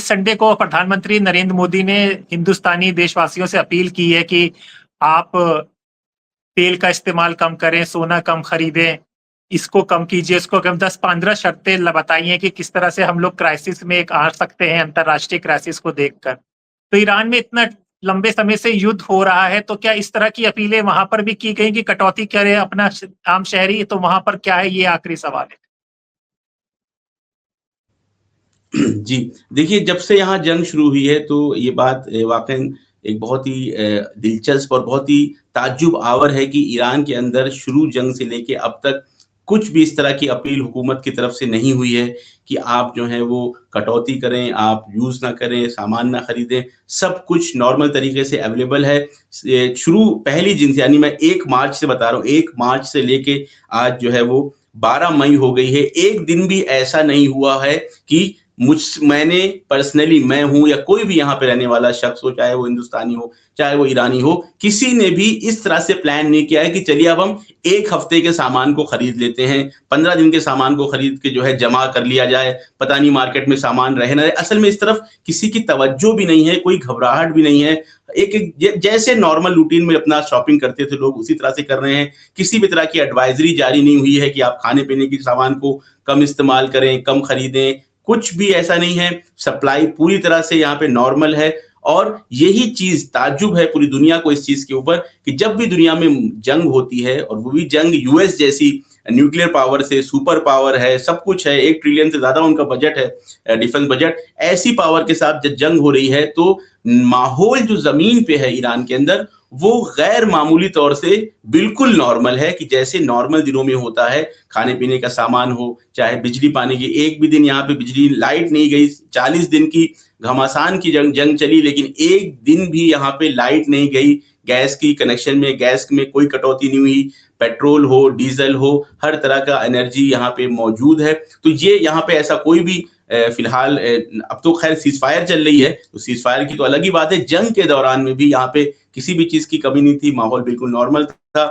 इस संडे को प्रधानमंत्री नरेंद्र मोदी ने हिंदुस्तानी देशवासियों से अपील की है कि आप तेल का इस्तेमाल कम करें, सोना कम खरीदें, इसको कम कीजिए, इसको कम 10-15 शर्तें बताई हैं कि किस तरह से हम लोग क्राइसिस में एक आ सकते हैं अंतरराष्ट्रीय क्राइसिस को देखकर। तो ईरान में इतना लंबे समय से युद्ध हो रहा है, तो क्या इस तरह की अपीलें वहां पर भी की गई कि कटौती करे अपना आम शहरी, तो वहां पर क्या है, ये आखिरी सवाल है। जी, देखिए जब से यहाँ जंग शुरू हुई है तो ये बात वाक़ई एक बहुत ही दिलचस्प और बहुत ही ताज्जुब आवर है कि ईरान के अंदर शुरू जंग से लेके अब तक कुछ भी इस तरह की अपील हुकूमत की तरफ से नहीं हुई है कि आप जो है वो कटौती करें, आप यूज़ ना करें, सामान ना खरीदें, सब कुछ नॉर्मल तरीके से अवेलेबल है। शुरू पहली दिन से, यानी मैं 1 मार्च से बता रहा हूँ, 1 मार्च से लेके आज जो है वो 12 मई हो गई है। एक दिन भी ऐसा नहीं हुआ है कि मैंने पर्सनली, मैं हूँ या कोई भी यहाँ पे रहने वाला शख्स हो, चाहे वो हिंदुस्तानी हो, चाहे वो ईरानी हो, किसी ने भी इस तरह से प्लान नहीं किया है कि चलिए अब हम 1 हफ्ते के सामान को खरीद लेते हैं, 15 दिन के सामान को खरीद के जो है जमा कर लिया जाए, पता नहीं मार्केट में सामान रहे ना रहे। असल में इस तरफ किसी की तवज्जो भी नहीं है, कोई घबराहट भी नहीं है। एक जैसे नॉर्मल रूटीन में अपना शॉपिंग करते थे लोग, उसी तरह से कर रहे हैं। किसी भी तरह की एडवाइजरी जारी नहीं हुई है कि आप खाने-पीने के सामान को कम इस्तेमाल करें, कम खरीदें, कुछ भी ऐसा नहीं है। सप्लाई पूरी तरह से यहाँ पे नॉर्मल है और यही चीज़ ताज्जुब है पूरी दुनिया को इस चीज़ के ऊपर कि जब भी दुनिया में जंग होती है और वो भी जंग यूएस जैसी न्यूक्लियर पावर से, सुपर पावर है, सब कुछ है, 1 ट्रिलियन से ज़्यादा उनका बजट है, डिफेंस बजट, ऐसी पावर के साथ जब जंग हो रही है तो माहौल जो ज़मीन पे है ईरान के अंदर, वो गैर मामूली तौर से बिल्कुल नॉर्मल है कि जैसे नॉर्मल दिनों में होता है, खाने-पीने का सामान हो, चाहे बिजली-पानी की। एक भी दिन यहाँ पे बिजली लाइट नहीं गई, 40 दिन की घमासान की जंग चली, लेकिन एक दिन भी यहाँ पे लाइट नहीं गई। गैस की कनेक्शन में, गैस में कोई कटौती नहीं हुई, पेट्रोल हो, डीज़ल हो, हर तरह का एनर्जी यहाँ पे मौजूद है। तो ये यहाँ पे ऐसा कोई भी फिलहाल अब तो खैर सीज़फायर चल रही है, तो सीज़फायर की तो अलग ही बात है। जंग के दौरान में भी यहाँ पे किसी भी चीज़ की कमी नहीं थी, माहौल बिल्कुल नॉर्मल था।